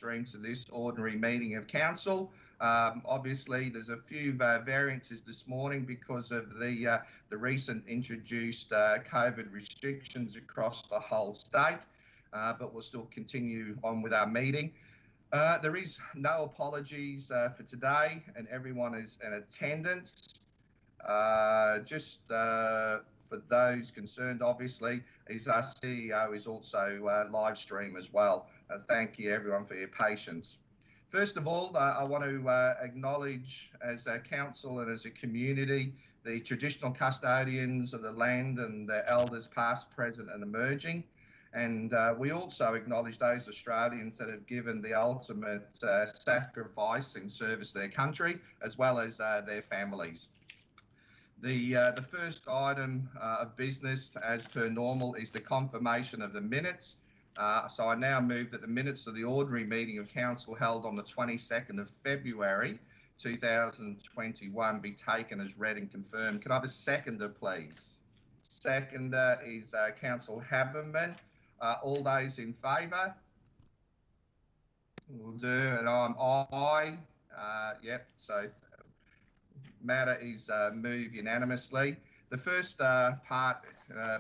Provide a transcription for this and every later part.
stream to this ordinary meeting of council. Obviously, there's a few variances this morning because of the recent introduced COVID restrictions across the whole state, but we'll still continue on with our meeting. There is no apologies for today, and everyone is in attendance. For those concerned, obviously, is our CEO is also live stream as well. Thank you everyone for your patience. First of all, I want to acknowledge as a council and as a community the traditional custodians of the land and the elders past, present and emerging. And we also acknowledge those Australians that have given the ultimate sacrifice in service to their country, as well as their families. The first item of business, as per normal, is the confirmation of the minutes. So I now move that the minutes of the ordinary meeting of council held on the 22nd of February 2021 be taken as read and confirmed. Can I have a seconder, please? Seconder is Councillor Haberman. All those in favour? We'll do, and I'm aye. Yep, so matter is moved unanimously. The first part,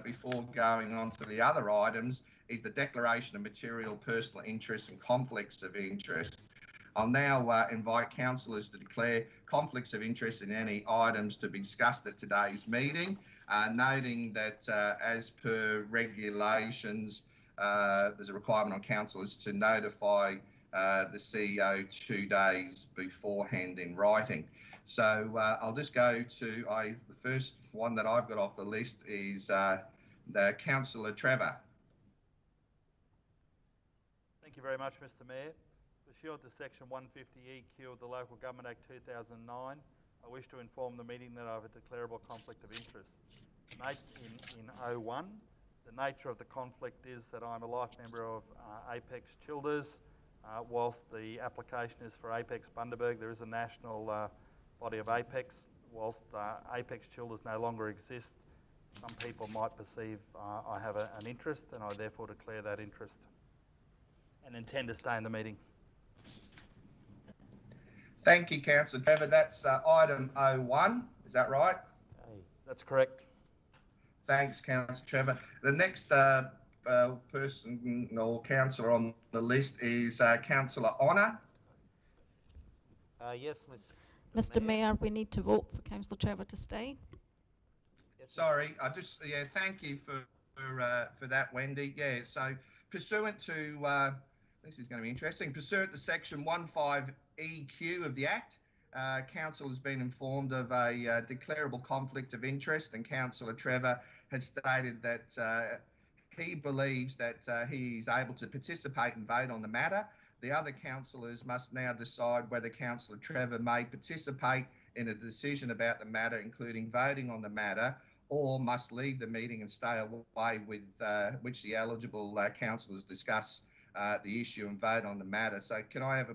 before going on to the other items, is the declaration of material personal interests and conflicts of interest. I'll now invite councillors to declare conflicts of interest in any items to be discussed at today's meeting, noting that as per regulations, there's a requirement on councillors to notify the CEO 2 days beforehand in writing. So I'll just go to the first one that I've got off the list is the Councillor Trevor. Thank you very much, Mr. Mayor. Pursuant to Section 150EQ of the Local Government Act 2009, I wish to inform the meeting that I have a declarable conflict of interest. In 01, the nature of the conflict is that I'm a life member of Apex Childers. Whilst the application is for Apex Bundaberg, there is a national body of Apex. Whilst Apex Childers no longer exist, some people might perceive I have an interest, and I therefore declare that interest and intend to stay in the meeting. Thank you, Councillor Trevor. That's item 01, is that right? That's correct. Thanks, Councillor Trevor. The next person or councillor on the list is Councillor Honour. Yes, Mr. Mayor, we need to vote for Councillor Trevor to stay. Yes, sorry, thank you for that, Wendy. Yeah, so pursuant to this is going to be interesting. Pursuant to Section 15EQ of the Act, Council has been informed of a declarable conflict of interest, and Councillor Trevor has stated that he believes that he is able to participate and vote on the matter. The other councillors must now decide whether Councillor Trevor may participate in a decision about the matter, including voting on the matter, or must leave the meeting and stay away with which the eligible councillors discuss the issue and vote on the matter. So can I have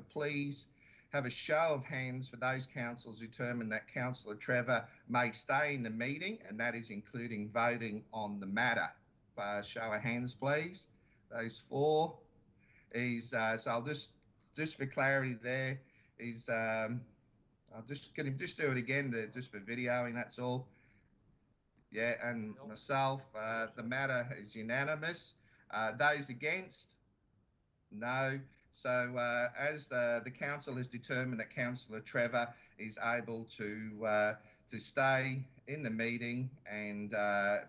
a show of hands for those councillors who determine that Councillor Trevor may stay in the meeting, and that is including voting on the matter. Show of hands, please. Those four is so I'll just for clarity there is I'll just do it again just for videoing. That's all. Yeah, and myself. The matter is unanimous. Those against? No. So as the council has determined that Councillor Trevor is able to stay in the meeting and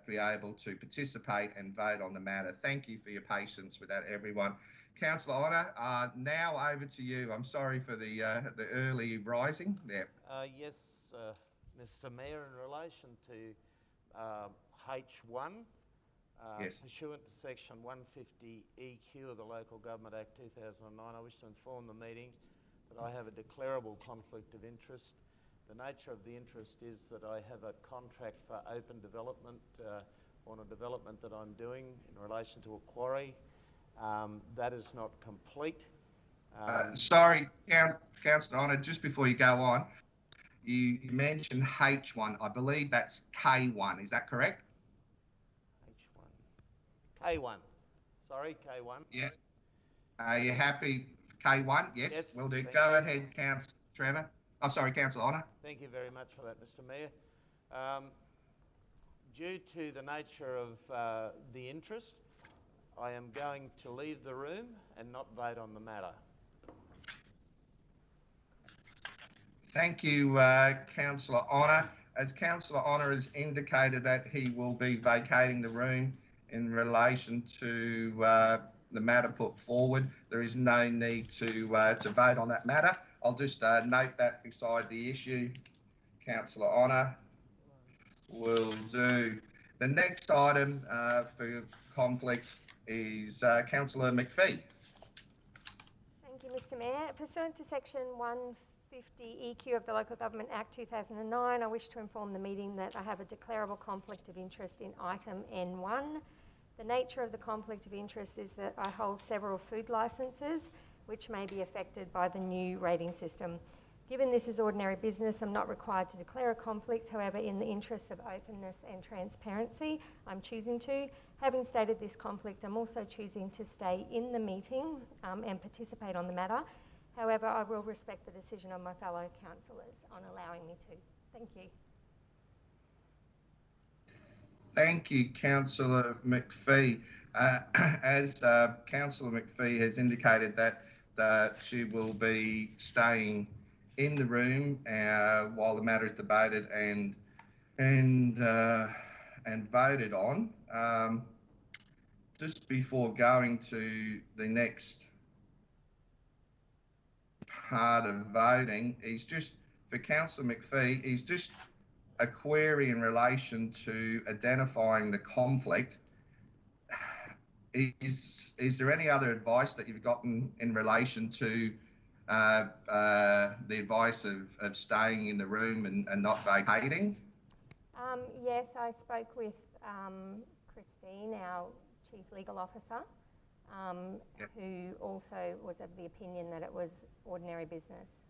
be able to participate and vote on the matter. Thank you for your patience with that, everyone. Councillor Honour, now over to you. I'm sorry for the early rising there. Yes, Mr. Mayor, in relation to H1, yes. Pursuant to Section 150EQ of the Local Government Act 2009, I wish to inform the meeting that I have a declarable conflict of interest. The nature of the interest is that I have a contract for open development on a development that I'm doing in relation to a quarry. That is not complete. Sorry, Councillor Honour, just before you go on, you mentioned H1. I believe that's K1. Is that correct? H1. K1. Sorry, K1. Yeah. Are you happy K1, yes, Yes, will do. thank Go you. ahead, Councillor Trevor. Oh, sorry, Councillor Honour. Thank you very much for that, Mr. Mayor. Due to the nature of the interest, I am going to leave the room and not vote on the matter. Thank you, Councillor Honour. As Councillor Honour has indicated that he will be vacating the room in relation to the matter put forward, there is no need to vote on that matter. I'll just note that beside the issue, Councillor Honour will do. The next item for conflict is Councillor McPhee. Thank you, Mr. Mayor. Pursuant to Section 150 EQ of the Local Government Act 2009, I wish to inform the meeting that I have a declarable conflict of interest in item N1. The nature of the conflict of interest is that I hold several food licences which may be affected by the new rating system. Given this is ordinary business, I'm not required to declare a conflict. However, in the interests of openness and transparency, I'm choosing to. Having stated this conflict, I'm also choosing to stay in the meeting and participate on the matter. However, I will respect the decision of my fellow councillors on allowing me to. Thank you. Thank you, Councillor McPhee. As Councillor McPhee has indicated that she will be staying in the room while the matter is debated and voted on. Just before going to the next part of voting, for Councillor McPhee, is just a query in relation to identifying the conflict. Is there any other advice that you've gotten in relation to the advice of staying in the room and not vacating? Yes, I spoke with Christine, our Chief Legal Officer, Yep. who also was of the opinion that it was ordinary business.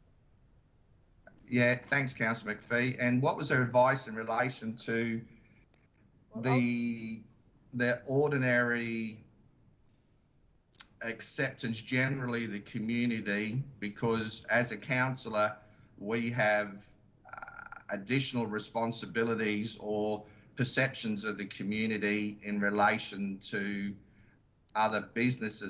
Yeah, thanks, Councillor McPhee. And what was her advice in relation to the ordinary acceptance, generally the community, because as a councillor we have additional responsibilities or perceptions of the community in relation to other business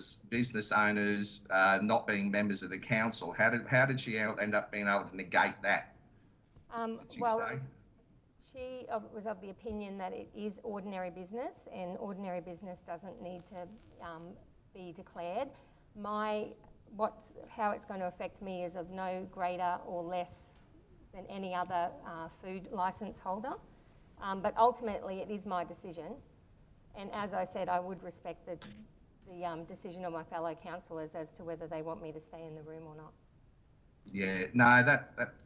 owners not being members of the council. How did she end up being able to negate that? She was of the opinion that it is ordinary business, and ordinary business doesn't need to be declared. How it's going to affect me is of no greater or less than any other food licence holder. But ultimately it is my decision. And as I said, I would respect the decision of my fellow councillors as to whether they want me to stay in the room or not. Yeah, no,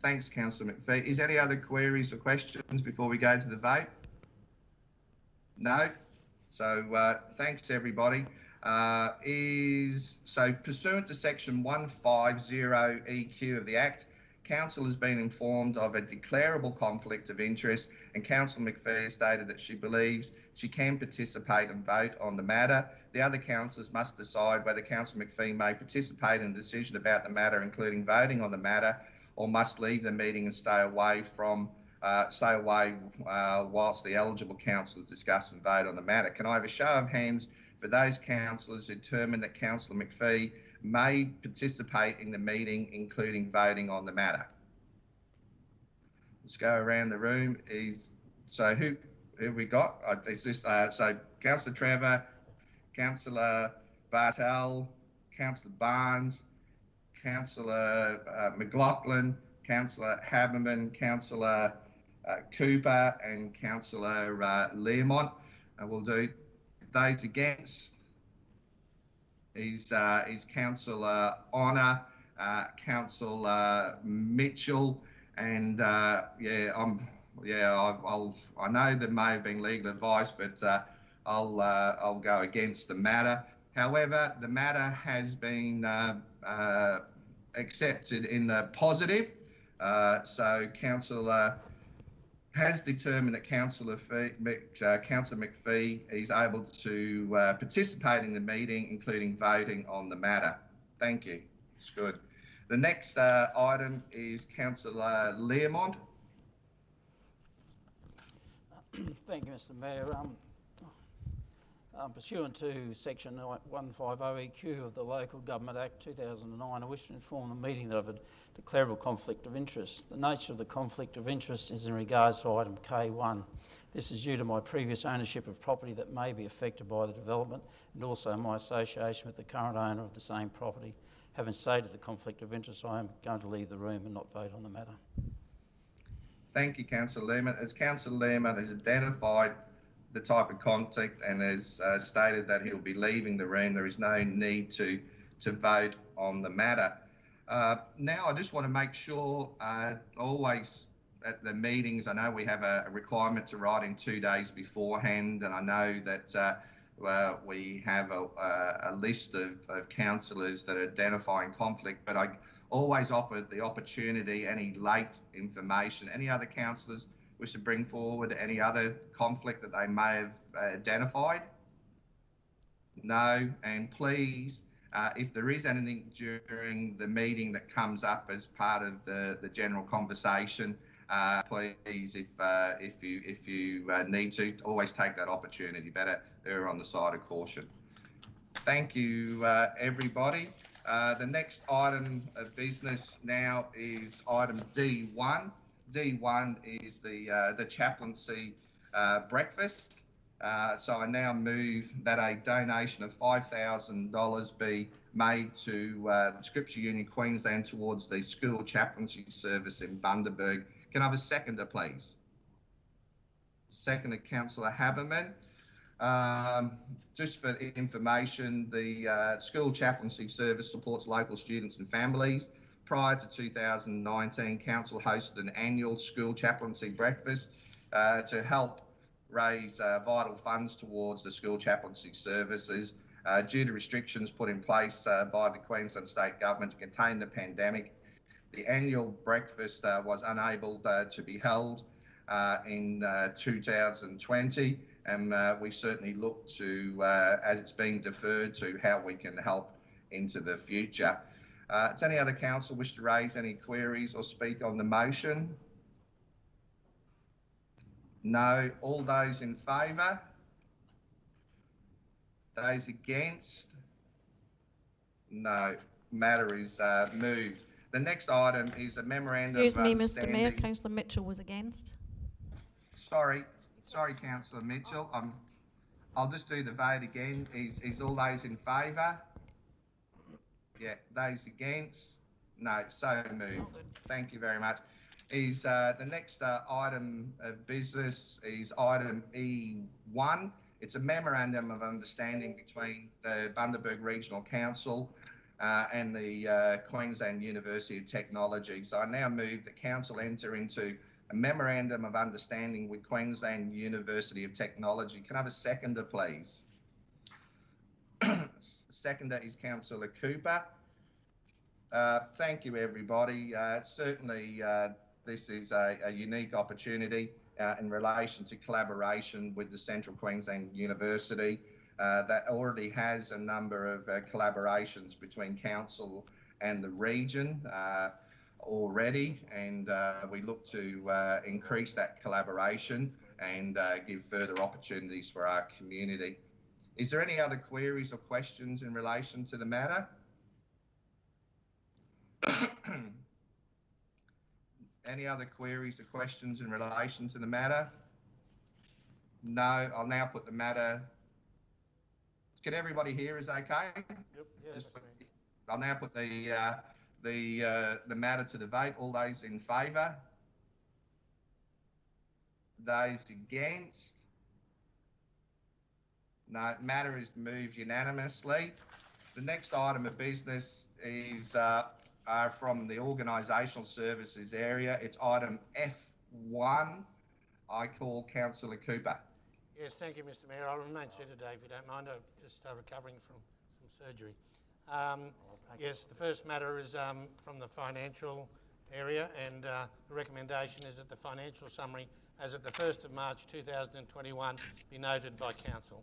thanks, Councillor McPhee. Is there any other queries or questions before we go to the vote? No? So thanks, everybody. Pursuant to Section 150 EQ of the Act, Council has been informed of a declarable conflict of interest, and Councillor McPhee has stated that she believes she can participate and vote on the matter. The other councillors must decide whether Councillor McPhee may participate in the decision about the matter, including voting on the matter, or must leave the meeting and stay away whilst the eligible councillors discuss and vote on the matter. Can I have a show of hands for those councillors who determine that Councillor McPhee may participate in the meeting, including voting on the matter? Let's go around the room. Who have we got? So Councillor Trevor, Councillor Bartel, Councillor Barnes, Councillor McLaughlin, Councillor Haberman, Councillor Cooper, and Councillor Learmont. And we'll do those against. Is Councillor Honour, Councillor Mitchell, and I know there may have been legal advice, but I'll go against the matter. However, the matter has been accepted in the positive. So Councillor has determined that Councillor McPhee is able to participate in the meeting, including voting on the matter. Thank you. It's good. The next item is Councillor Learmont. Thank you, Mr Mayor. Pursuant to Section 150EQ of the Local Government Act 2009, I wish to inform the meeting that I have a declarable conflict of interest. The nature of the conflict of interest is in regards to item K1. This is due to my previous ownership of property that may be affected by the development and also my association with the current owner of the same property. Having stated the conflict of interest, I am going to leave the room and not vote on the matter. Thank you, Councillor Learmont. As Councillor Learmont has identified the type of conflict and has stated that he'll be leaving the room, there is no need to vote on the matter. Now, I just want to make sure, always at the meetings, I know we have a requirement to write in 2 days beforehand, and I know that we have a list of councillors that are identifying conflict, but I always offer the opportunity, any late information, any other councillors wish to bring forward any other conflict that they may have identified? No, and please, if there is anything during the meeting that comes up as part of the general conversation, please, if you need to, always take that opportunity. Better err on the side of caution. Thank you, everybody. The next item of business now is item D1. D1 is the chaplaincy breakfast. So I now move that a donation of $5,000 be made to the Scripture Union Queensland towards the school chaplaincy service in Bundaberg. Can I have a seconder, please? Seconder, Councillor Haberman. Just for information, the school chaplaincy service supports local students and families. Prior to 2019, Council hosted an annual school chaplaincy breakfast to help raise vital funds towards the school chaplaincy services. Due to restrictions put in place by the Queensland State Government to contain the pandemic, the annual breakfast was unable to be held in 2020, and we certainly look to, as it's being deferred, to how we can help into the future. Does any other council wish to raise any queries or speak on the motion? No. All those in favour? Those against? No. Matter is moved. The next item is a memorandum of Excuse me, Mr understanding. Mayor, Councillor Mitchell was against. Sorry, Councillor Mitchell. I'll just do the vote again. Is all those in favour? Yeah. Those against? No. So moved. Thank you very much. Is the next item of business is item E1. It's a memorandum of understanding between the Bundaberg Regional Council and the Queensland University of Technology. So I now move that Council enter into a memorandum of understanding with Queensland University of Technology. Can I have a seconder, please? Seconder is Councillor Cooper. Thank you, everybody. Certainly, this is a unique opportunity in relation to collaboration with the Central Queensland University that already has a number of collaborations between council and the region already, and we look to increase that collaboration and give further opportunities for our community. Is there any other queries or questions in relation to the matter? Any other queries or questions in relation to the matter? No. I'll now put the matter. Can everybody hear us okay? Yep. Yes. I'll now put the matter to the vote. All those in favour? Those against? No. Matter is moved unanimously. The next item of business is from the organisational services area. It's item F1. I call Councillor Cooper. Yes, thank you, Mr Mayor. I'll remain seated today, if you don't mind. I'm just recovering from some surgery. Yes, the first matter is from the financial area, and the recommendation is that the financial summary as of the 1st of March 2021 be noted by Council.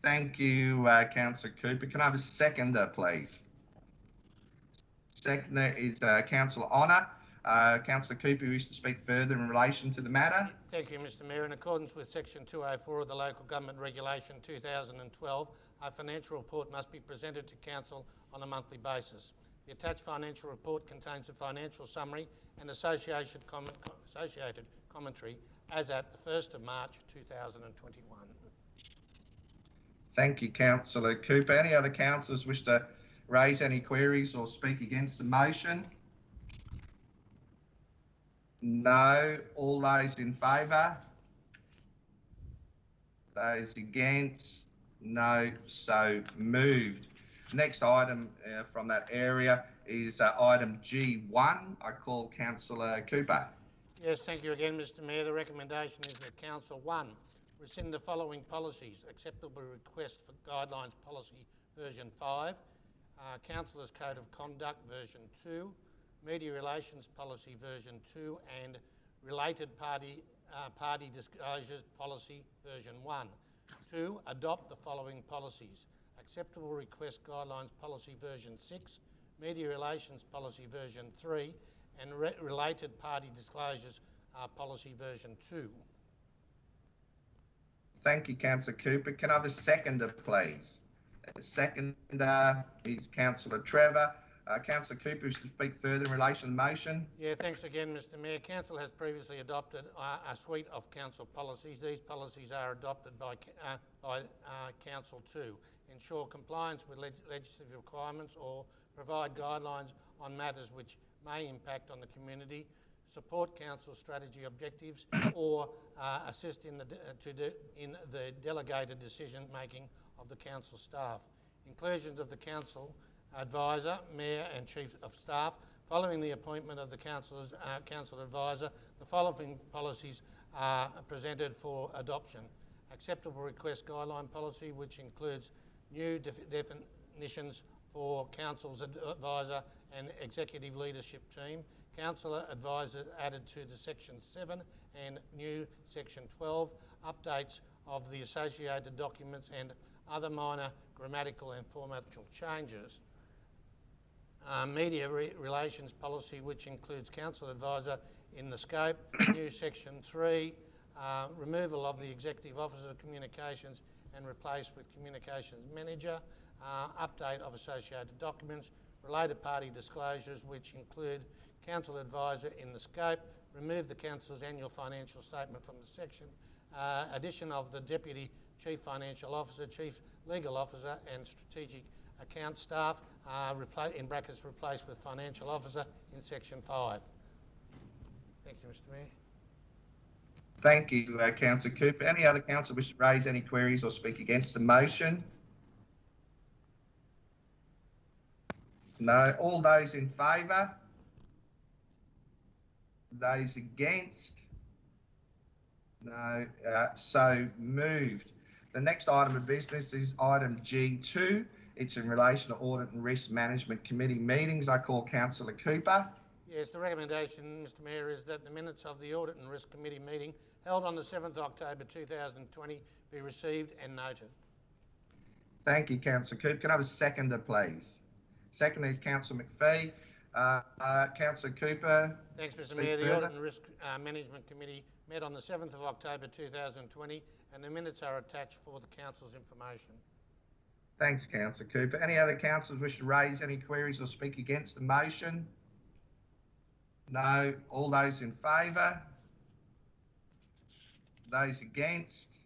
Thank you, Councillor Cooper. Can I have a seconder, please? Seconder is Councillor Honour. Councillor Cooper, you wish to speak further in relation to the matter? Thank you, Mr Mayor. In accordance with Section 204 of the Local Government Regulation 2012, a financial report must be presented to Council on a monthly basis. The attached financial report contains a financial summary and associated commentary as at the 1st of March 2021. Thank you, Councillor Cooper. Any other councillors wish to raise any queries or speak against the motion? No. All those in favour? Those against? No. So moved. Next item from that area is item G1. I call Councillor Cooper. Yes, thank you again, Mr Mayor. The recommendation is that Council 1 rescind the following policies: acceptable request for guidelines policy version 5, Councillors Code of Conduct version 2, Media Relations Policy version 2, and Related Party Disclosures Policy version 1. 2. Adopt the following policies: Acceptable Request Guidelines Policy version 6, Media Relations Policy version 3, and Related Party Disclosures Policy version 2. Thank you, Councillor Cooper. Can I have a seconder, please? The seconder is Councillor Trevor. Councillor Cooper is to speak further in relation to the motion. Yeah, thanks again, Mr Mayor. Council has previously adopted a suite of council policies. These policies are adopted by Council to ensure compliance with legislative requirements or provide guidelines on matters which may impact on the community, support council strategy objectives, or assist in the delegated decision making of the council staff. Inclusion of the council advisor, mayor and chief of staff. Following the appointment of the council advisor, the following policies are presented for adoption: acceptable request guideline policy, which includes new definitions for council's advisor and executive leadership team, councillor advisors added to the section 7 and new section 12, updates of the associated documents and other minor grammatical and formattal changes. Media relations policy, which includes council advisor in the scope, new section 3, removal of the executive officer of communications and replaced with communications manager, update of associated documents, related party disclosures, which include council advisor in the scope, remove the council's annual financial statement from the section, addition of the deputy chief financial officer, chief legal officer and strategic account staff, in brackets replaced with financial officer in section 5. Thank you, Mr Mayor. Thank you, Councillor Cooper. Any other councillor wish to raise any queries or speak against the motion? No. All those in favour? Those against? No. So moved. The next item of business is item G2. It's in relation to Audit and Risk Management Committee meetings. I call Councillor Cooper. Yes, the recommendation, Mr Mayor, is that the minutes of the Audit and Risk Committee meeting held on the 7th October 2020 be received and noted. Thank you, Councillor Cooper. Can I have a seconder, please? Second is Councillor McPhee. Councillor Cooper. Thanks, Mr Mayor. The Audit and Risk Management Committee met on the 7th of October 2020 and the minutes are attached for the Council's information. Thanks, Councillor Cooper. Any other councillors wish to raise any queries or speak against the motion? No. All those in favour? Those against?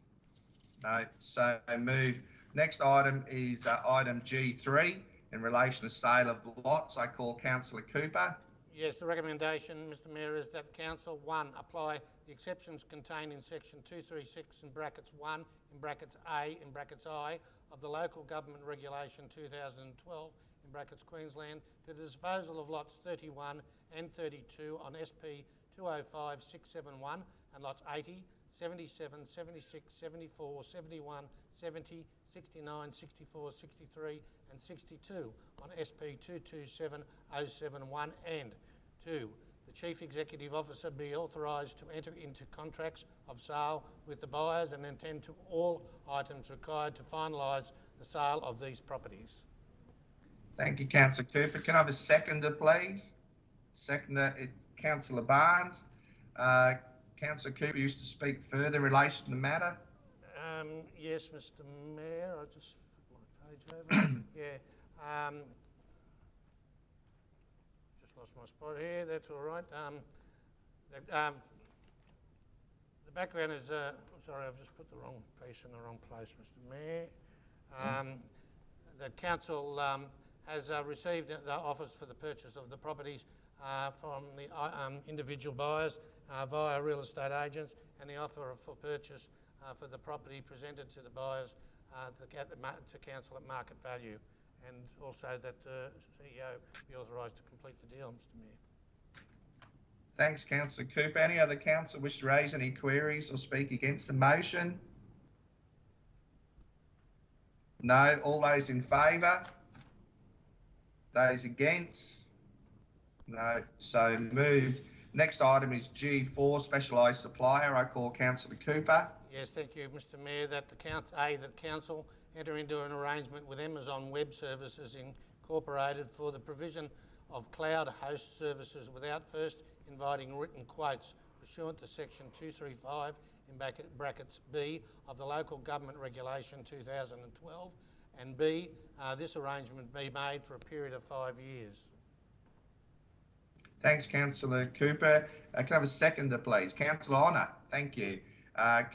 No. So moved. Next item is item G3 in relation to sale of lots. I call Councillor Cooper. Yes, the recommendation, Mr Mayor, is that Council 1 apply the exceptions contained in section 236 in brackets 1 in brackets A in brackets I of the Local Government Regulation 2012 in brackets Queensland to the disposal of lots 31 and 32 on SP 205671 and lots 80, 77, 76, 74, 71, 70, 69, 64, 63 and 62 on SP 227071 and 2. The Chief Executive Officer be authorised to enter into contracts of sale with the buyers and attend to all items required to finalise the sale of these properties. Thank you, Councillor Cooper. Can I have a seconder, please? Seconder, Councillor Barnes. Councillor Cooper used to speak further in relation to the matter. Yes, Mr. Mayor, I'll just put my page over. Yeah. Just lost my spot here. That's all right. The background is, sorry, I've just put the wrong piece in the wrong place, Mr. Mayor. The council has received the offers for the purchase of the properties from the individual buyers via real estate agents, and the offer for purchase for the property presented to the buyers to council at market value, and also that the CEO be authorised to complete the deal, Mr. Mayor. Thanks, Councillor Cooper. Any other councillor wish to raise any queries or speak against the motion? No. All those in favour? Those against? No. So moved. Next item is G4, Specialised Supplier. I call Councillor Cooper. Yes, thank you, Mr. Mayor. That the council enter into an arrangement with Amazon Web Services Incorporated for the provision of cloud host services without first inviting written quotes pursuant to section 235 in brackets B of the Local Government Regulation 2012, and B, this arrangement be made for a period of 5 years. Thanks, Councillor Cooper. Can I have a seconder, please? Councillor Honour, thank you.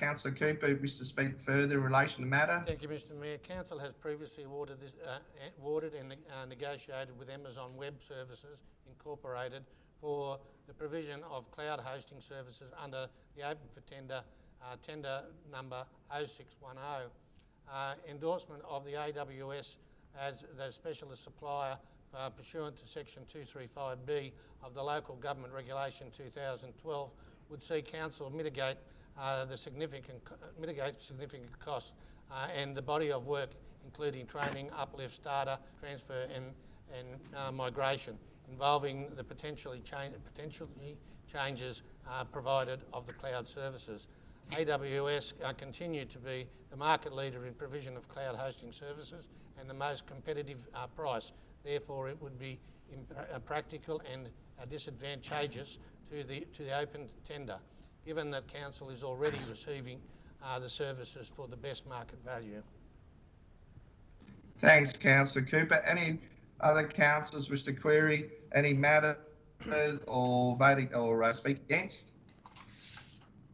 Councillor Cooper wishes to speak further in relation to the matter. Thank you, Mr. Mayor. Council has previously awarded and negotiated with Amazon Web Services Incorporated for the provision of cloud hosting services under the open for tender, tender number 0610. Endorsement of the AWS as the specialist supplier pursuant to section 235B of the Local Government Regulation 2012 would see council mitigate significant costs and the body of work, including training, uplifts, data transfer and migration, involving the potentially changes provided of the cloud services. AWS continue to be the market leader in provision of cloud hosting services and the most competitive price. Therefore, it would be impractical and disadvantageous to the open tender, given that council is already receiving the services for the best market value. Thanks, Councillor Cooper. Any other councillors wish to query any matter or voting or speak against?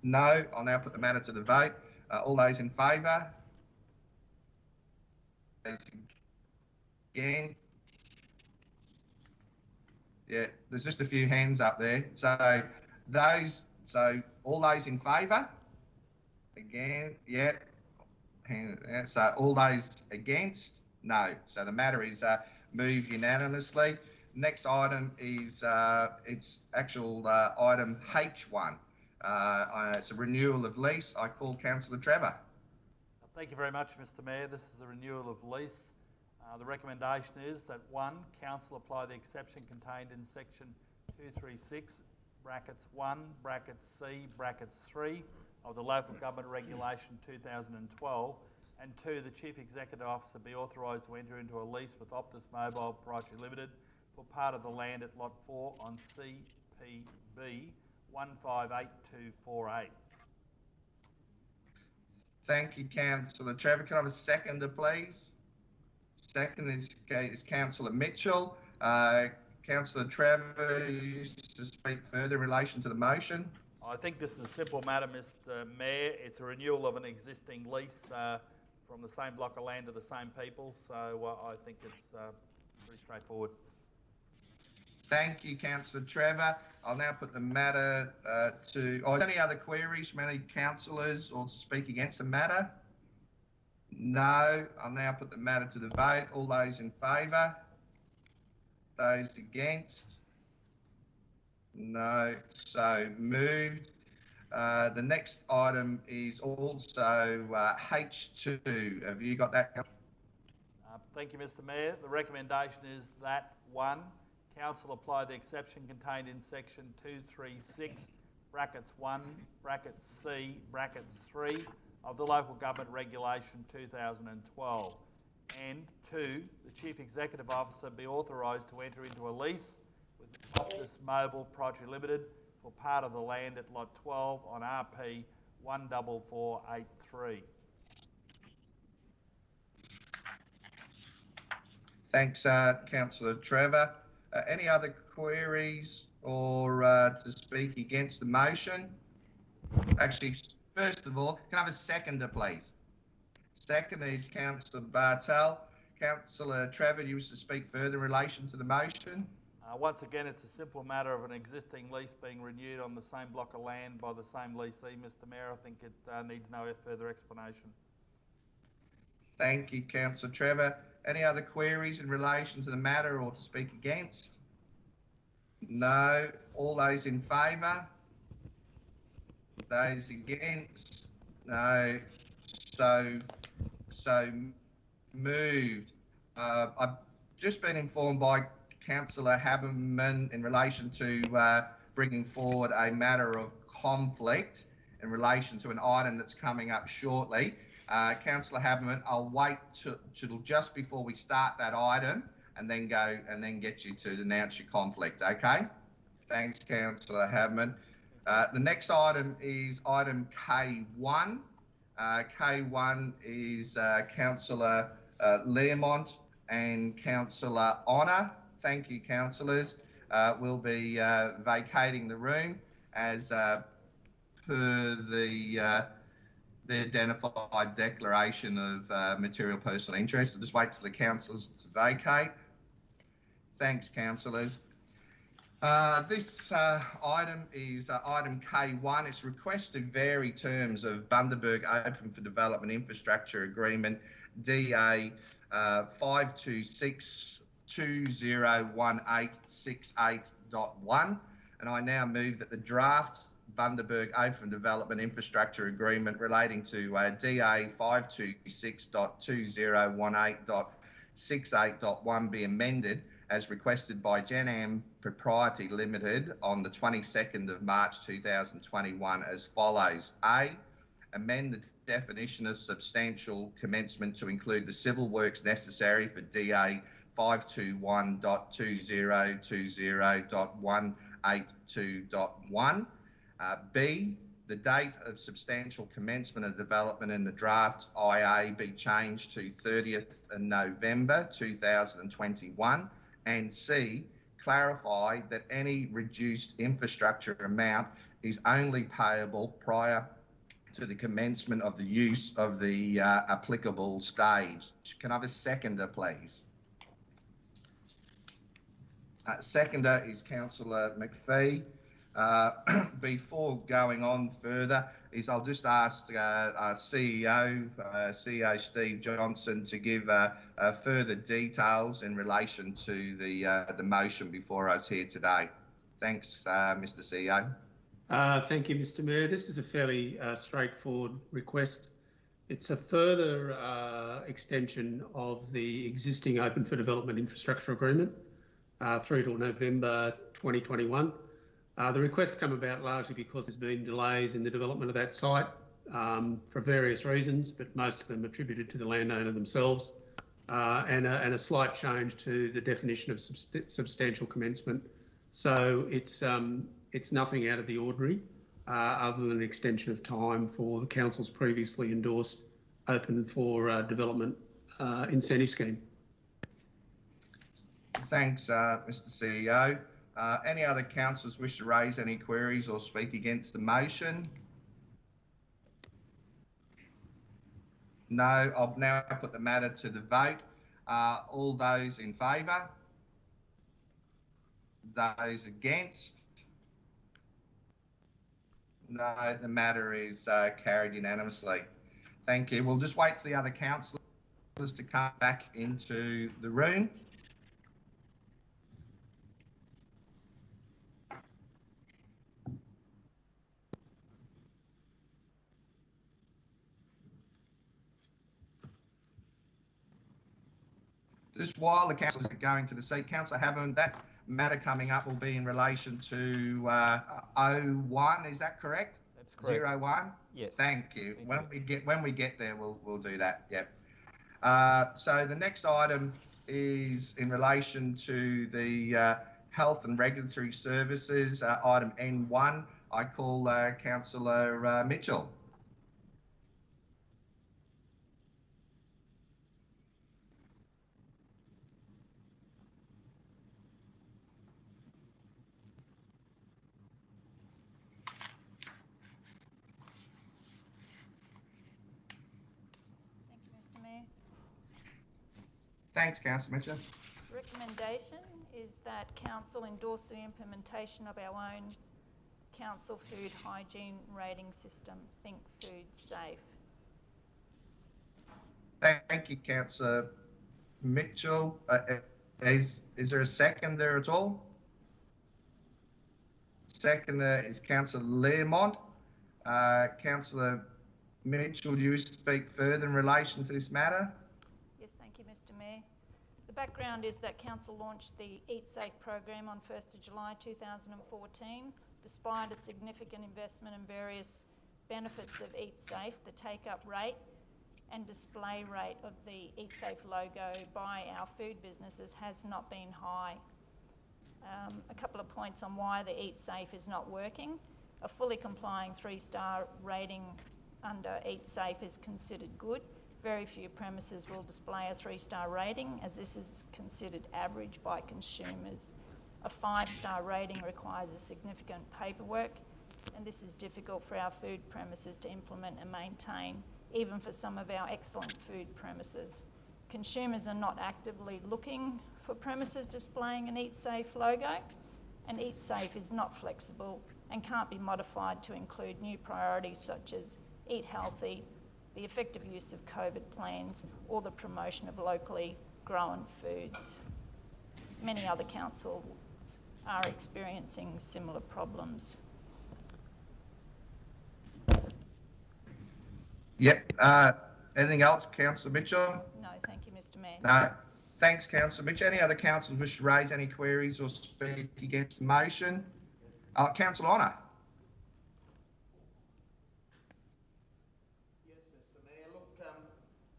No. I'll now put the matter to the vote. All those in favour? Again? Yeah, there's just a few hands up there. So all those in favour? Again, yeah. So all those against? No. So the matter is moved unanimously. Next item is it's actual item H1. It's a renewal of lease. I call Councillor Trevor. Thank you very much, Mr. Mayor. This is a renewal of lease. The recommendation is that 1, council apply the exception contained in section 236 brackets 1 brackets C brackets 3 of the Local Government Regulation 2012, and 2, the Chief Executive Officer be authorised to enter into a lease with Optus Mobile Proprietary Limited for part of the land at Lot 4 on CPB 158248. Thank you, Councillor Trevor. Can I have a seconder, please? Second is Councillor Mitchell. Councillor Trevor, you used to speak further in relation to the motion. I think this is a simple matter, Mr. Mayor. It's a renewal of an existing lease from the same block of land to the same people, so I think it's pretty straightforward. Thank you, Councillor Trevor. I'll now put the matter to... Oh, any other queries from any councillors or to speak against the matter? No. I'll now put the matter to the vote. All those in favour? Those against? No. So moved. The next item is also H2. Have you got that? Thank you, Mr. Mayor. The recommendation is that 1, council apply the exception contained in section 236 brackets 1 brackets C brackets 3 of the Local Government Regulation 2012, And 2, the Chief Executive Officer be authorised to enter into a lease with Optus Mobile Proprietary Limited for part of the land at Lot 12 on RP 14483. Thanks, Councillor Trevor. Any other queries or to speak against the motion? Actually, first of all, can I have a seconder, please? Second is Councillor Bartel. Councillor Trevor, you wish to speak further in relation to the motion? Once again, it's a simple matter of an existing lease being renewed on the same block of land by the same leasee, Mr Mayor. I think it needs no further explanation. Thank you, Councillor Trevor. Any other queries in relation to the matter or to speak against? No. All those in favour? Those against? No. So moved. I've just been informed by Councillor Haberman in relation to bringing forward a matter of conflict in relation to an item that's coming up shortly. Councillor Haberman, I'll wait till just before we start that item and then get you to announce your conflict, okay? Thanks, Councillor Haberman. The next item is item K1. K1 is Councillor Learmont and Councillor Honour. Thank you, councillors. We'll be vacating the room as per the identified declaration of material personal interest. I'll just wait till the councillors to vacate. Thanks, councillors. This item is item K1. It's request to vary terms of Bundaberg Open for Development Infrastructure Agreement DA 526201868.1, and I now move that the draft Bundaberg Open Development Infrastructure Agreement relating to DA 526.2018.68.1 be amended as requested by Gen-Am Propriety Limited on the 22nd of March 2021 as follows. A, amend the definition of substantial commencement to include the civil works necessary for DA 521.2020.182.1. B, the date of substantial commencement of development in the draft IA be changed to 30th of November 2021. And C, clarify that any reduced infrastructure amount is only payable prior to the commencement of the use of the applicable stage. Can I have a seconder, please? Seconder is Councillor McPhee. Before going on further, I'll just ask CEO Steve Johnson to give further details in relation to the motion before us here today. Thanks, Mr. CEO. Thank you, Mr. Mayor. This is a fairly straightforward request. It's a further extension of the existing Open for Development Infrastructure Agreement through till November 2021. The requests come about largely because there's been delays in the development of that site for various reasons, but most of them attributed to the landowner themselves, and a slight change to the definition of substantial commencement. So it's nothing out of the ordinary, other than an extension of time for the council's previously endorsed Open for Development incentive scheme. Thanks, Mr. CEO. Any other councillors wish to raise any queries or speak against the motion? No, I'll now put the matter to the vote. All those in favour? Those against? No, the matter is carried unanimously. Thank you. We'll just wait for the other councillors to come back into the room. Just while the councillors are going to the seat, Councillor Haberman, that matter coming up will be in relation to 01. Is that correct? That's correct. 01. Yes. Thank you. When we get there, we'll do that. Yep. So the next item is in relation to the Health and Regulatory Services, item N1. I call Councillor Mitchell. Thank you, Mr. Mayor. Thanks, Councillor Mitchell. Recommendation is that Council endorse the implementation of our own Council food hygiene rating system, Think Food Safe. Thank you, Councillor Mitchell. Is there a seconder at all? Seconder is Councillor Learmont. Councillor Mitchell, do you wish to speak further in relation to this matter? Yes, thank you, Mr. Mayor. The background is that Council launched the Eat Safe program on 1st of July 2014. Despite a significant investment in various benefits of Eat Safe, the take-up rate and display rate of the Eat Safe logo by our food businesses has not been high. A couple of points on why the Eat Safe is not working. A fully complying 3-star rating under Eat Safe is considered good. Very few premises will display a 3-star rating, as this is considered average by consumers. A 5-star rating requires a significant paperwork, and this is difficult for our food premises to implement and maintain, even for some of our excellent food premises. Consumers are not actively looking for premises displaying an Eat Safe logo, and Eat Safe is not flexible and can't be modified to include new priorities such as eat healthy, the effective use of COVID plans, or the promotion of locally grown foods. Many other councils are experiencing similar problems. Yep. Anything else, Councillor Mitchell? No, thank you, Mr. Mayor. No. Thanks, Councillor Mitchell. Any other councillors wish to raise any queries or speak against the motion? Councillor Honour. Yes, Mr. Mayor. Look,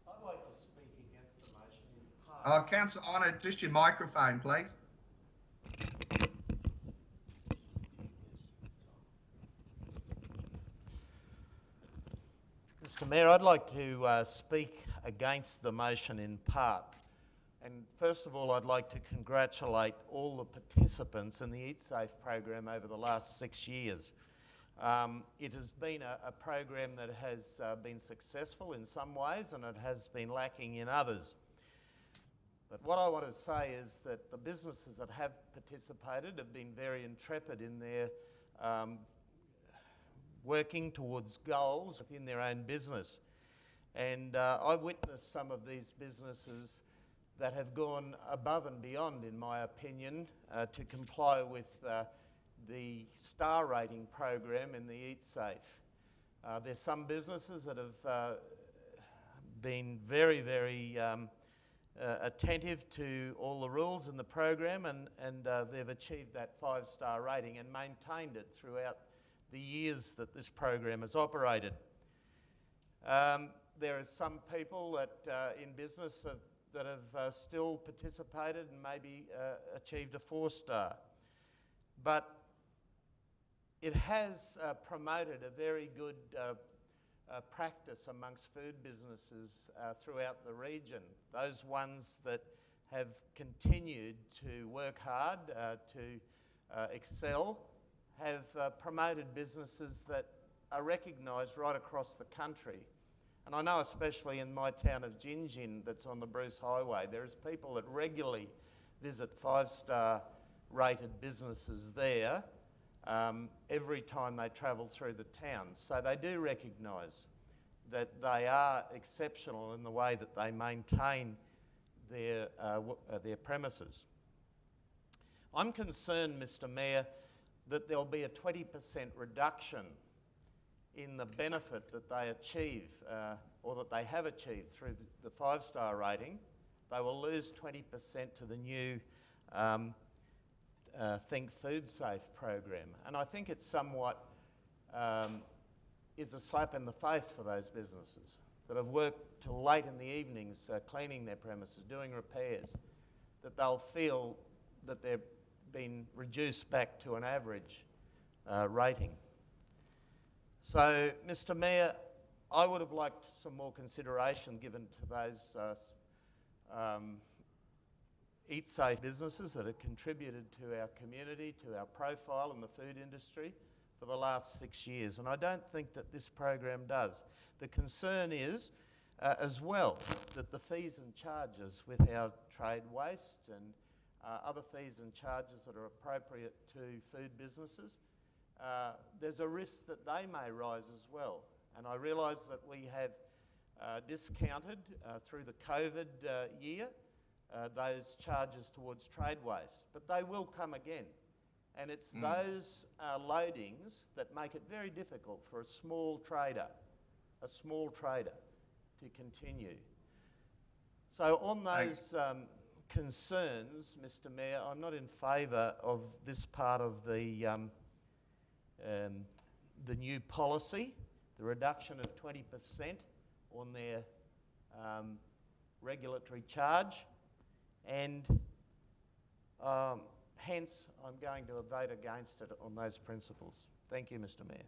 I'd like to speak against the motion in part. Councillor Honour, just your microphone, please. Mr. Mayor, I'd like to speak against the motion in part. And first of all, I'd like to congratulate all the participants in the Eat Safe program over the last 6 years. It has been a program that has been successful in some ways and it has been lacking in others. But what I want to say is that the businesses that have participated have been very intrepid in their working towards goals within their own business. And I've witnessed some of these businesses that have gone above and beyond, in my opinion, to comply with the star rating program in the Eat Safe. There's some businesses that have been very, very attentive to all the rules in the program and they've achieved that 5-star rating and maintained it throughout the years that this program has operated. There are some people that in business that have still participated and maybe achieved a 4-star. But it has promoted a very good practice amongst food businesses throughout the region. Those ones that have continued to work hard, to excel, have promoted businesses that are recognised right across the country. And I know especially in my town of Gingin that's on the Bruce Highway, there is people that regularly visit 5-star rated businesses there every time they travel through the town. So they do recognise that they are exceptional in the way that they maintain their premises. I'm concerned, Mr. Mayor, that there'll be a 20% reduction in the benefit that they achieve or that they have achieved through the 5-star rating. They will lose 20% to the new Think Food Safe program. And I think it somewhat is a slap in the face for those businesses. that have worked till late in the evenings cleaning their premises, doing repairs, that they'll feel that they've been reduced back to an average rating. So, Mr. Mayor, I would have liked some more consideration given to those eat safe businesses that have contributed to our community, to our profile in the food industry for the last 6 years. And I don't think that this program does. The concern is as well that the fees and charges with our trade waste and other fees and charges that are appropriate to food businesses, there's a risk that they may rise as well. And I realise that we have discounted through the COVID year those charges towards trade waste, but they will come again. And it's those loadings that make it very difficult for a small trader to continue. So on those concerns, Mr. Mayor, I'm not in favour of this part of the new policy, the reduction of 20% on their regulatory charge, and hence I'm going to vote against it on those principles. Thank you, Mr. Mayor.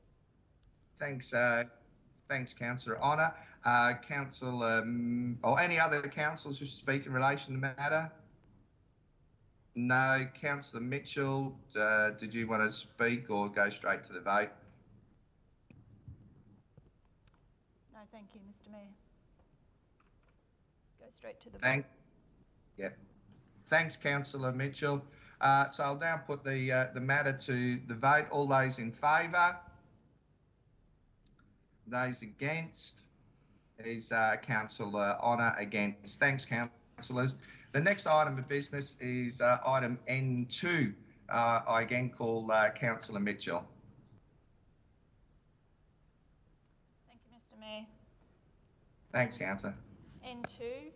Thanks, Councillor Honour. Councillor, or any other councillors who speak in relation to the matter? No. Councillor Mitchell, did you want to speak or go straight to the vote? No, thank you, Mr. Mayor. Go straight to the vote. Thanks, Councillor Mitchell. So I'll now put the matter to the vote. All those in favour? Those against? Is Councillor Honour against? Thanks, councillors. The next item of business is item N2. I again call Councillor Mitchell. Thank you, Mr. Mayor. Thanks, Councillor. N2,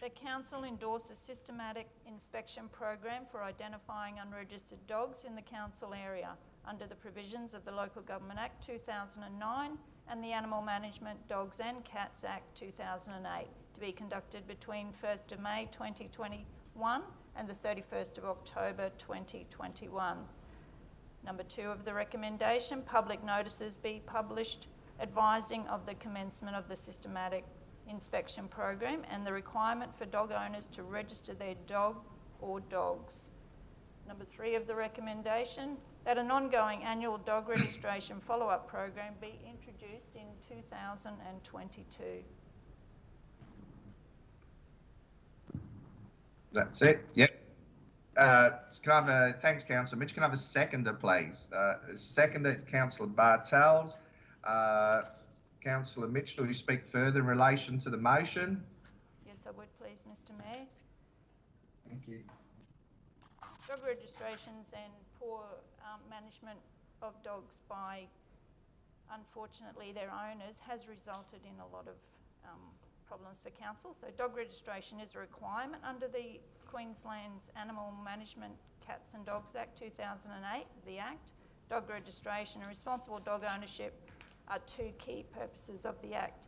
the Council endorsed a systematic inspection program for identifying unregistered dogs in the Council area under the provisions of the Local Government Act 2009 and the Animal Management Dogs and Cats Act 2008 to be conducted between 1st of May 2021 and the 31st of October 2021. Number 2 of the recommendation, public notices be published advising of the commencement of the systematic inspection program and the requirement for dog owners to register their dog or dogs. Number 3 of the recommendation, that an ongoing annual dog registration follow-up program be introduced in 2022. That's it. Yep. Thanks, Councillor Mitch. Can I have a seconder, please? Seconder is Councillor Bartels. Councillor Mitchell, will you speak further in relation to the motion? Yes, I would please, Mr. Mayor. Thank you. Dog registrations and poor management of dogs by, unfortunately, their owners has resulted in a lot of problems for council. So dog registration is a requirement under the Queensland's Animal Management Cats and Dogs Act 2008, the Act. Dog registration and responsible dog ownership are 2 key purposes of the Act.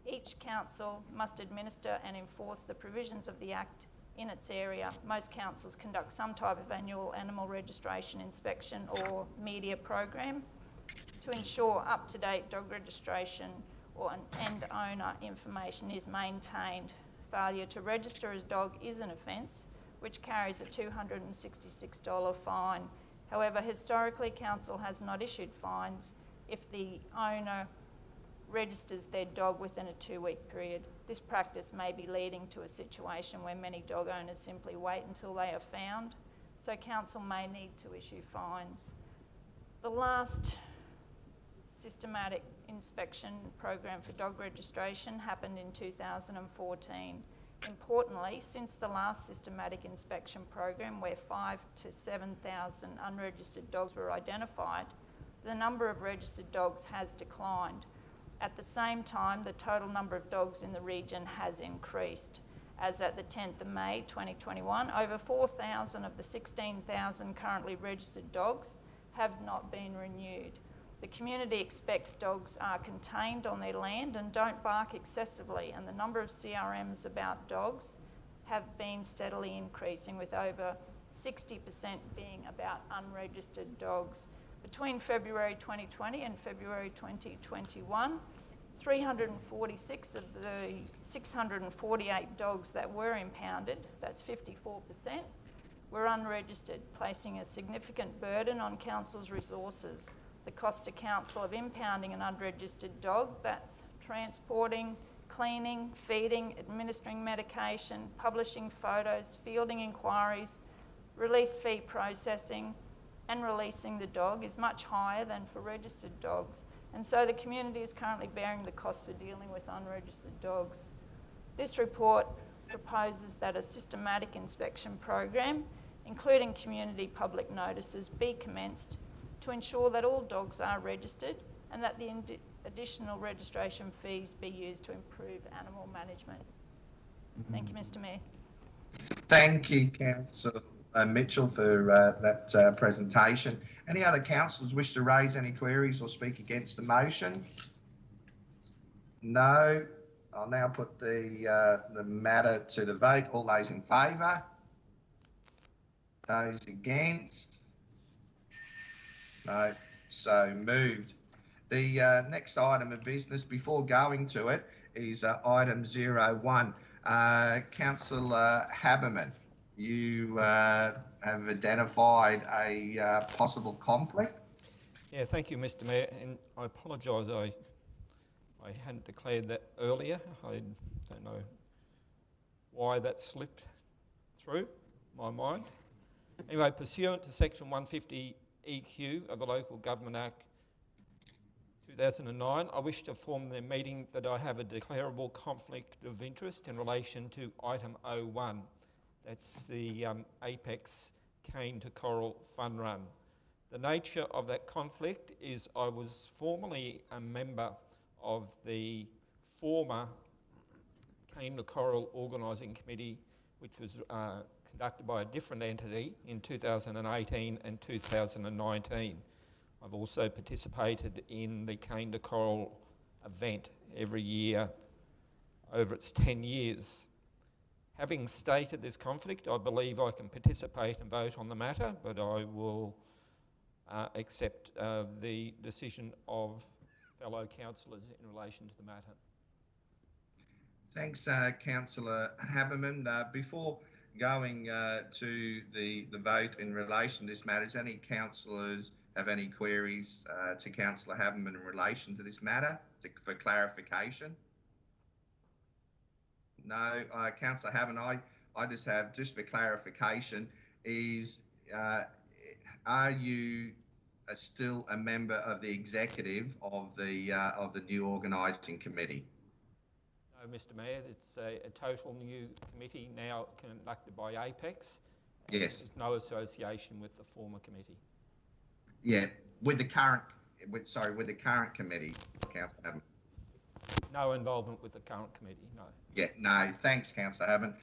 Each council must administer and enforce the provisions of the Act in its area. Most councils conduct some type of annual animal registration inspection or media program to ensure up-to-date dog registration and owner information is maintained. Failure to register a dog is an offence which carries a $266 fine. However, historically, council has not issued fines if the owner registers their dog within a 2-week period. This practice may be leading to a situation where many dog owners simply wait until they are found, so council may need to issue fines. The last systematic inspection program for dog registration happened in 2014. Importantly, since the last systematic inspection program, where 5,000 to 7,000 unregistered dogs were identified, the number of registered dogs has declined. At the same time, the total number of dogs in the region has increased. As at the 10th of May 2021, over 4,000 of the 16,000 currently registered dogs have not been renewed. The community expects dogs are contained on their land and don't bark excessively, and the number of CRMs about dogs have been steadily increasing, with over 60% being about unregistered dogs. Between February 2020 and February 2021, 346 of the 648 dogs that were impounded, that's 54%, were unregistered, placing a significant burden on council's resources. The cost to council of impounding an unregistered dog, that's transporting, cleaning, feeding, administering medication, publishing photos, fielding inquiries, release fee processing, and releasing the dog, is much higher than for registered dogs. And so the community is currently bearing the cost for dealing with unregistered dogs. This report proposes that a systematic inspection program, including community public notices, be commenced to ensure that all dogs are registered and that the additional registration fees be used to improve animal management. Thank you, Mr. Mayor. Thank you, Councillor Mitchell, for that presentation. Any other councillors wish to raise any queries or speak against the motion? No. I'll now put the matter to the vote. All those in favour? Those against? No. So moved. The next item of business before going to it is item 01. Councillor Haberman, you have identified a possible conflict. Yeah, thank you, Mr. Mayor, and I apologise, I hadn't declared that earlier. I don't know why that slipped through my mind. Anyway, pursuant to Section 150 EQ of the Local Government Act 2009, I wish to inform the meeting that I have a declarable conflict of interest in relation to item 01. That's the Apex Cane to Coral Fun Run. The nature of that conflict is I was formerly a member of the former Cane to Coral Organising Committee, which was conducted by a different entity in 2018 and 2019. I've also participated in the Cane to Coral event every year over its 10 years. Having stated this conflict, I believe I can participate and vote on the matter, but I will accept the decision of fellow councillors in relation to the matter. Thanks, Councillor Haberman. Before going to the vote in relation to this matter, does any councillors have any queries to Councillor Haberman in relation to this matter for clarification? No, Councillor Haberman, I just have, just for clarification, is are you still a member of the executive of the new organising committee? No, Mr. Mayor, it's a total new committee now conducted by Apex. Yes. There's no association with the former committee. Yeah, with the current committee, Councillor Haberman. No involvement with the current committee, no. Yeah, no, thanks, Councillor Haberman.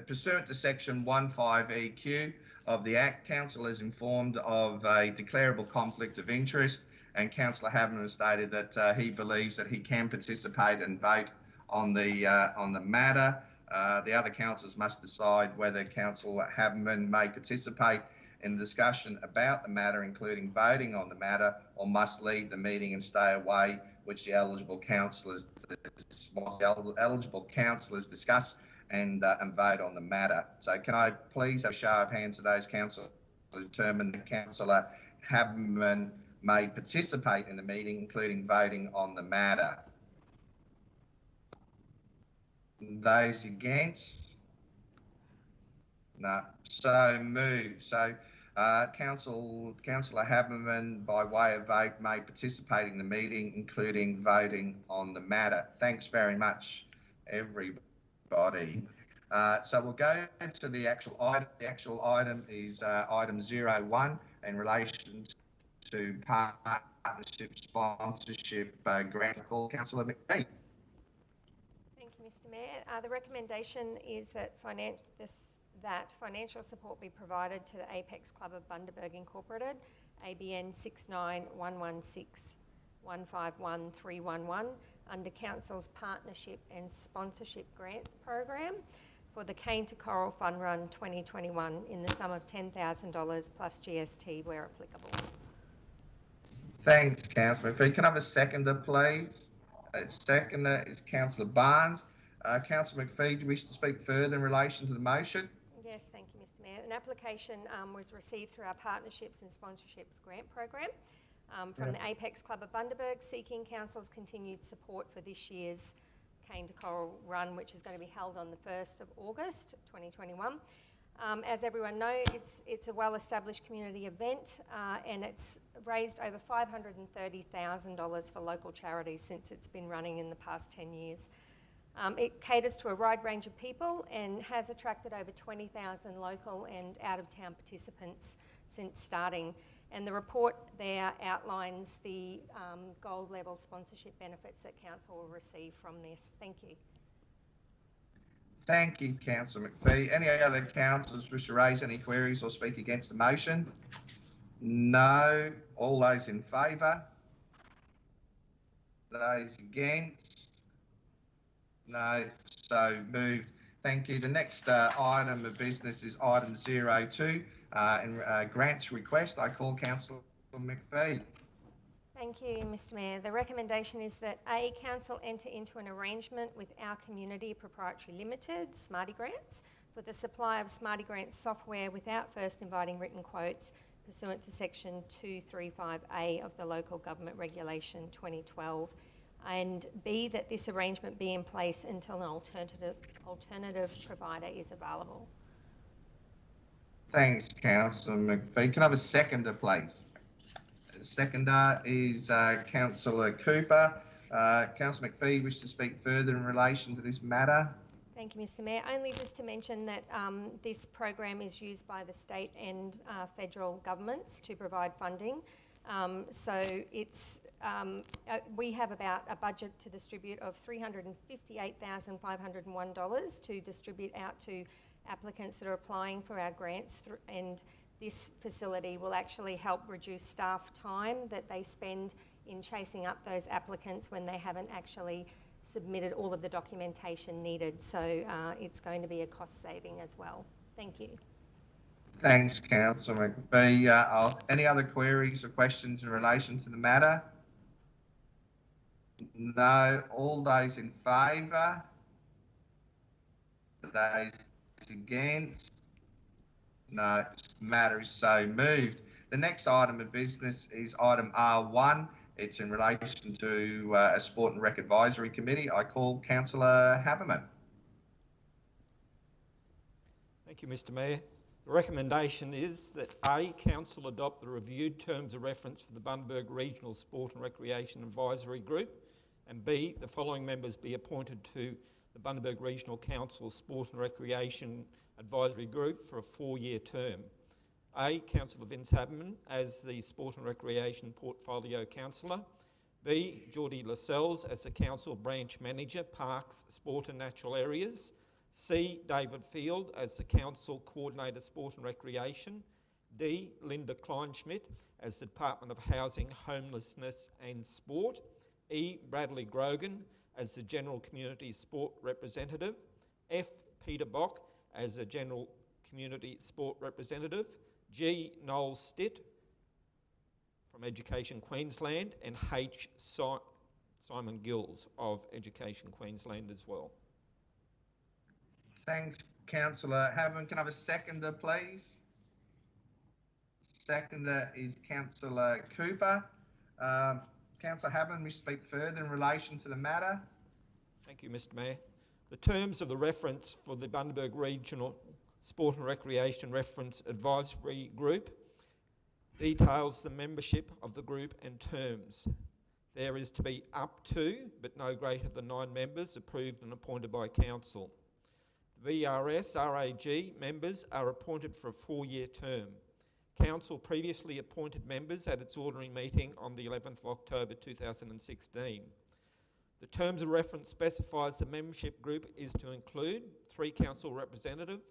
Pursuant to Section 15EQ of the Act, Council is informed of a declarable conflict of interest, and Councillor Haberman has stated that he believes that he can participate and vote on the matter. The other councillors must decide whether Councillor Haberman may participate in the discussion about the matter, including voting on the matter, or must leave the meeting and stay away, which the eligible councillors discuss and vote on the matter. So can I please have a show of hands of those councillors to determine that Councillor Haberman may participate in the meeting, including voting on the matter? Those against? No. So moved. So Councillor Haberman, by way of vote, may participate in the meeting, including voting on the matter. Thanks very much, everybody. So we'll go to the actual item. The actual item is item 01 in relation to partnership sponsorship grant call. Councillor McBee. Thank you, Mr. Mayor. The recommendation is that financial support be provided to the Apex Club of Bundaberg Incorporated ABN 69116151 under Council's Partnership and Sponsorship Grants Program for the Cane to Coral Fun Run 2021 in the sum of $10,000 plus GST where applicable. Thanks, Councillor McPhee. Can I have a seconder, please? Seconder is Councillor Barnes. Councillor McPhee, do you wish to speak further in relation to the motion? Yes, thank you, Mr Mayor. An application was received through our Partnerships and Sponsorships Grant Program from the Apex Club of Bundaberg, seeking Council's continued support for this year's Cane to Coral Run, which is going to be held on the 1st of August 2021. As everyone knows, it's a well-established community event and it's raised over $530,000 for local charities since it's been running in the past 10 years. It caters to a wide range of people and has attracted over 20,000 local and out-of-town participants since starting. And the report there outlines the gold level sponsorship benefits that Council will receive from this. Thank you. Thank you, Councillor McPhee. Any other councillors wish to raise any queries or speak against the motion? No. All those in favour? Those against? No. So moved. Thank you. The next item of business is item 02, grants request. I call Councillor McPhee. Thank you, Mr Mayor. The recommendation is that A, Council enter into an arrangement with Our Community Proprietary Limited, Smarty Grants, for the supply of Smarty Grants software without first inviting written quotes pursuant to section 235A of the Local Government Regulation 2012. And B, that this arrangement be in place until an alternative provider is available. Thanks, Councillor McPhee. Can I have a seconder, please? Seconder is Councillor Cooper. Councillor McPhee, wish to speak further in relation to this matter? Thank you, Mr Mayor. Only just to mention that this program is used by the state and federal governments to provide funding. So it's we have about a budget to distribute of $358,501 to distribute out to applicants that are applying for our grants, and this facility will actually help reduce staff time that they spend in chasing up those applicants when they haven't actually submitted all of the documentation needed. So it's going to be a cost saving as well. Thank you. Thanks, Councillor McPhee. Any other queries or questions in relation to the matter? No. All those in favour? Those against? No. Matter is so moved. The next item of business is item R1. It's in relation to a Sport and Rec Advisory Committee. I call Councillor Haberman. Thank you, Mr Mayor. The recommendation is that A, Council adopt the reviewed terms of reference for the Bundaberg Regional Sport and Recreation Advisory Group, and B, the following members be appointed to the Bundaberg Regional Council Sport and Recreation Advisory Group for a 4-year term. A, Councillor Vince Haberman as the Sport and Recreation Portfolio Councillor. B, Geordie Lascelles as the Council Branch Manager, Parks, Sport and Natural Areas. C, David Field as the Council Coordinator, Sport and Recreation. D, Linda Kleinschmidt as the Department of Housing, Homelessness and Sport. E, Bradley Grogan as the General Community Sport Representative. F, Peter Bock as the General Community Sport Representative. G, Noel Stitt from Education Queensland, and H, Simon Gills of Education Queensland as well. Thanks, Councillor Haberman. Can I have a seconder, please? Seconder is Councillor Cooper. Councillor Haberman, we speak further in relation to the matter. Thank you, Mr Mayor. The terms of the reference for the Bundaberg Regional Sport and Recreation Reference Advisory Group details the membership of the group and terms. There is to be up to, but no greater than 9 members approved and appointed by Council. The VRS RAG members are appointed for a 4-year term. Council previously appointed members at its ordinary meeting on the 11th of October 2016. The terms of reference specifies the membership group is to include 3 council representatives,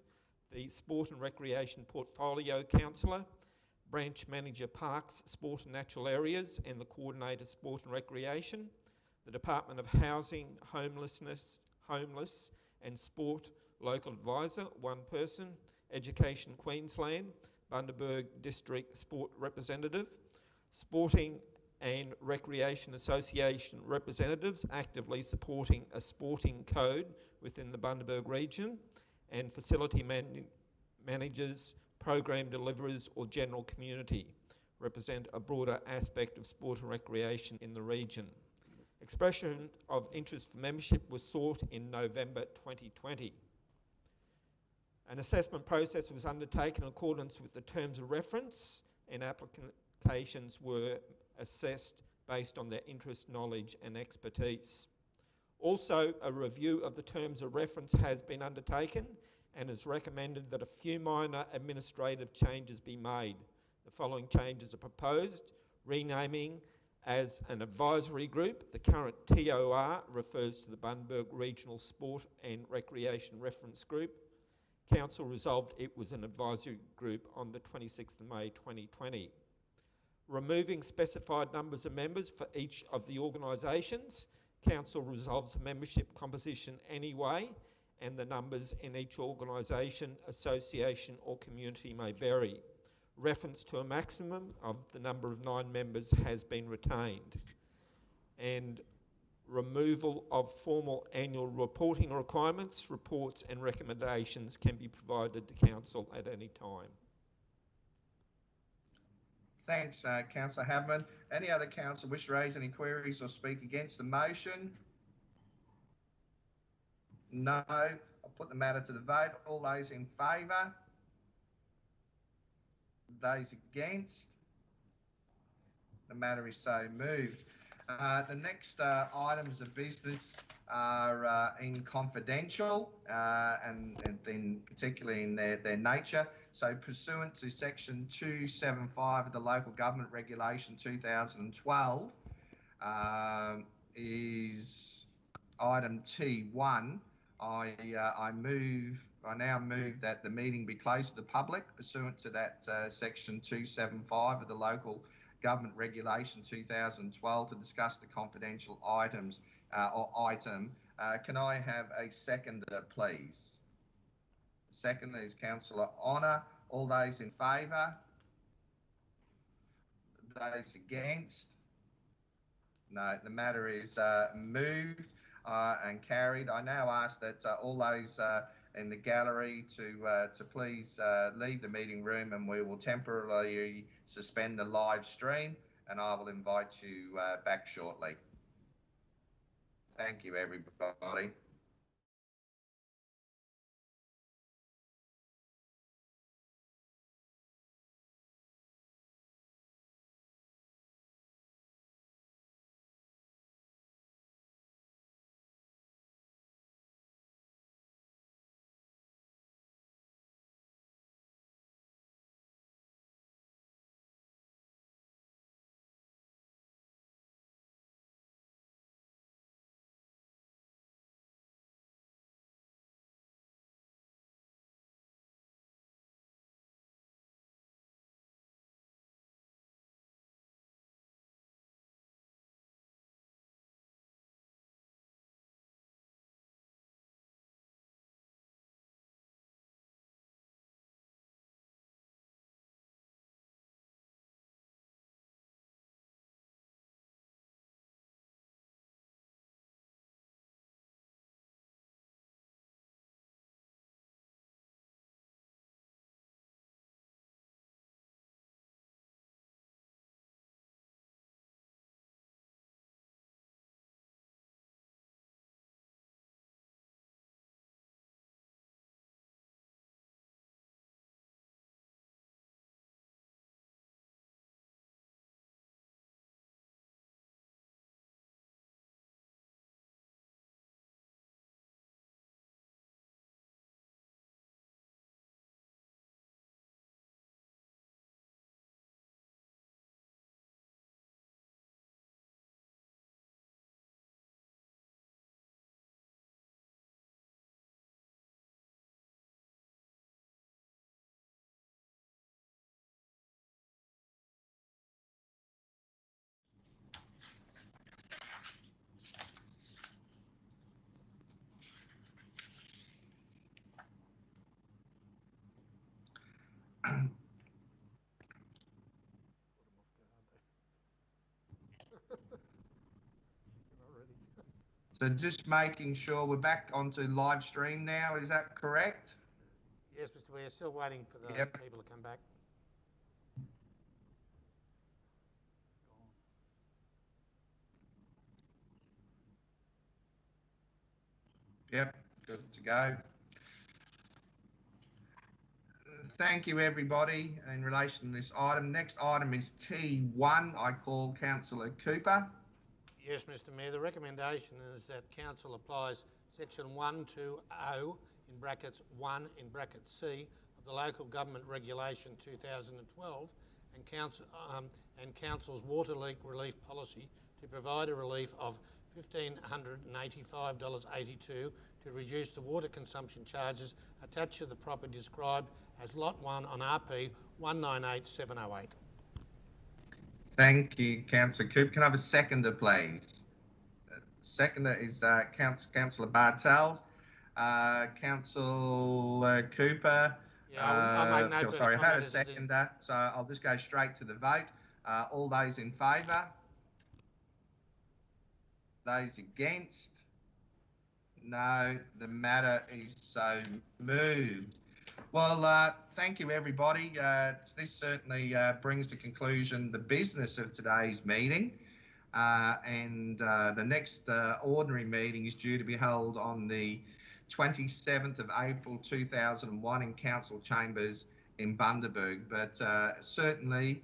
the Sport and Recreation Portfolio Councillor, Branch Manager Parks, Sport and Natural Areas, and the Coordinator Sport and Recreation. The Department of Housing, Homeless and Sport Local Advisor, 1 person. Education Queensland, Bundaberg District Sport Representative. Sporting and Recreation Association representatives actively supporting a sporting code within the Bundaberg region, and facility managers, program deliverers or general community represent a broader aspect of sport and recreation in the region. Expression of interest for membership was sought in November 2020. An assessment process was undertaken in accordance with the terms of reference, and applications were assessed based on their interest, knowledge and expertise. Also, a review of the terms of reference has been undertaken and is recommended that a few minor administrative changes be made. The following changes are proposed: renaming as an advisory group. The current TOR refers to the Bundaberg Regional Sport and Recreation Reference Group. Council resolved it was an advisory group on the 26th of May 2020. Removing specified numbers of members for each of the organisations. Council resolves the membership composition anyway, and the numbers in each organisation, association or community may vary. Reference to a maximum of the number of 9 members has been retained. And removal of formal annual reporting requirements, reports and recommendations can be provided to Council at any time. Thanks, Councillor Haveman. Any other councillor wish to raise any queries or speak against the motion? No. I'll put the matter to the vote. All those in favour? Those against? The matter is so moved. The next items of business are in confidential and then particularly in their nature. So pursuant to section 275 of the Local Government Regulation 2012 is item T1. I now move that the meeting be closed to the public pursuant to that section 275 of the Local Government Regulation 2012 to discuss the confidential items or item. Can I have a seconder, please? Second is Councillor Honour. All those in favour? Those against? No, the matter is moved and carried. I now ask that all those in the gallery to please leave the meeting room, and we will temporarily suspend the live stream, and I will invite you back shortly. Thank you, everybody. So just making sure we're back onto live stream now. Is that correct? Yes, Mr Mayor, still waiting for the Yep. people to come back. Yep, good to go. Thank you, everybody, in relation to this item. Next item is T1. I call Councillor Cooper. Yes, Mr Mayor, the recommendation is that Council applies section 120 in brackets 1 in bracket C of the Local Government Regulation 2012 and Council's water leak relief policy to provide a relief of $1,585.82 to reduce the water consumption charges attached to the property described as Lot 1 on RP 198708. Thank you, Councillor Cooper. Can I have a seconder, please? Seconder is Councillor Bartels. Councillor Cooper. I make no sorry, I had a comment seconder, so I'll just go straight to the vote. All those in favour? Those against? No, the matter is so moved. Well, thank you, everybody. This certainly brings to conclusion the business of today's meeting. And the next ordinary meeting is due to be held on the 27th of April 2001 in Council Chambers in Bundaberg. But certainly,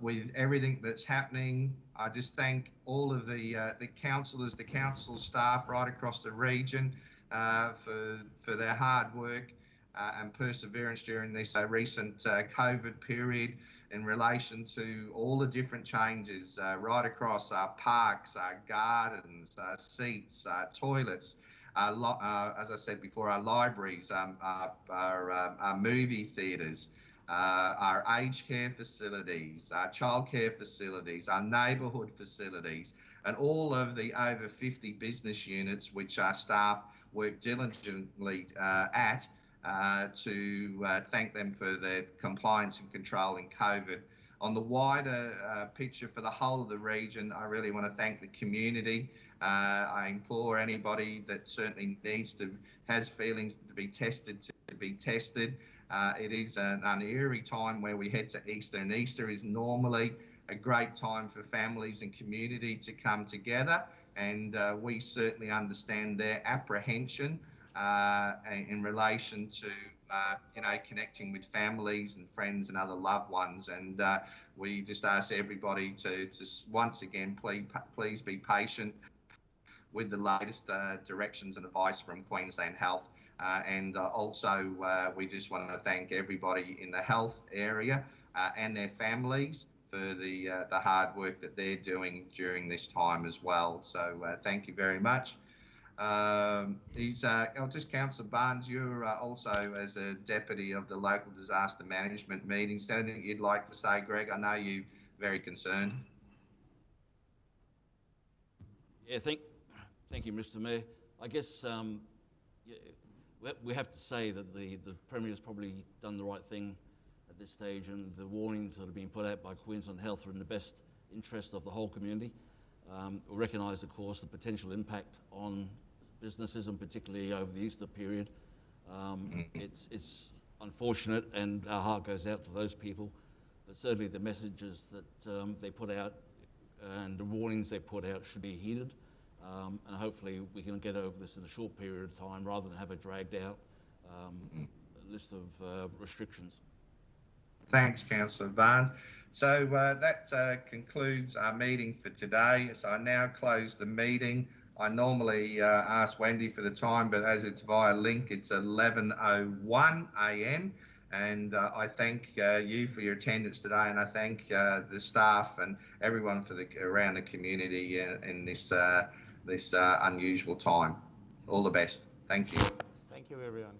with everything that's happening, I just thank all of the councillors, the council staff right across the region for their hard work and perseverance during this recent COVID period in relation to all the different changes right across our parks, our gardens, our seats, our toilets, as I said before, our libraries, our movie theatres, our aged care facilities, our childcare facilities, our neighbourhood facilities, and all of the over 50 business units which our staff work diligently at to thank them for their compliance and control in COVID. On the wider picture for the whole of the region, I really want to thank the community. I implore anybody that certainly has feelings to be tested, to be tested. It is an eerie time where we head to Easter, and Easter is normally a great time for families and community to come together, and we certainly understand their apprehension in relation to connecting with families and friends and other loved ones. And we just ask everybody to once again please be patient with the latest directions and advice from Queensland Health. And also we just want to thank everybody in the health area and their families for the hard work that they're doing during this time as well. So thank you very much. Just Councillor Barnes, you're also as a deputy of the local disaster management meetings. Is there anything you'd like to say, Greg? I know you're very concerned. Yeah, thank you, Mr. Mayor. I guess we have to say that the Premier's probably done the right thing at this stage, and the warnings that have been put out by Queensland Health are in the best interest of the whole community. We recognise, of course, the potential impact on businesses, and particularly over the Easter period. It's unfortunate, and our heart goes out to those people. But certainly the messages that they put out and the warnings they put out should be heeded. And hopefully we can get over this in a short period of time rather than have a dragged out list of restrictions. Thanks, Councillor Barnes. So that concludes our meeting for today. So I now close the meeting. I normally ask Wendy for the time, but as it's via link, it's 11:01 a.m. And I thank you for your attendance today, and I thank the staff and everyone around the community in this unusual time. All the best. Thank you. Thank you, everyone.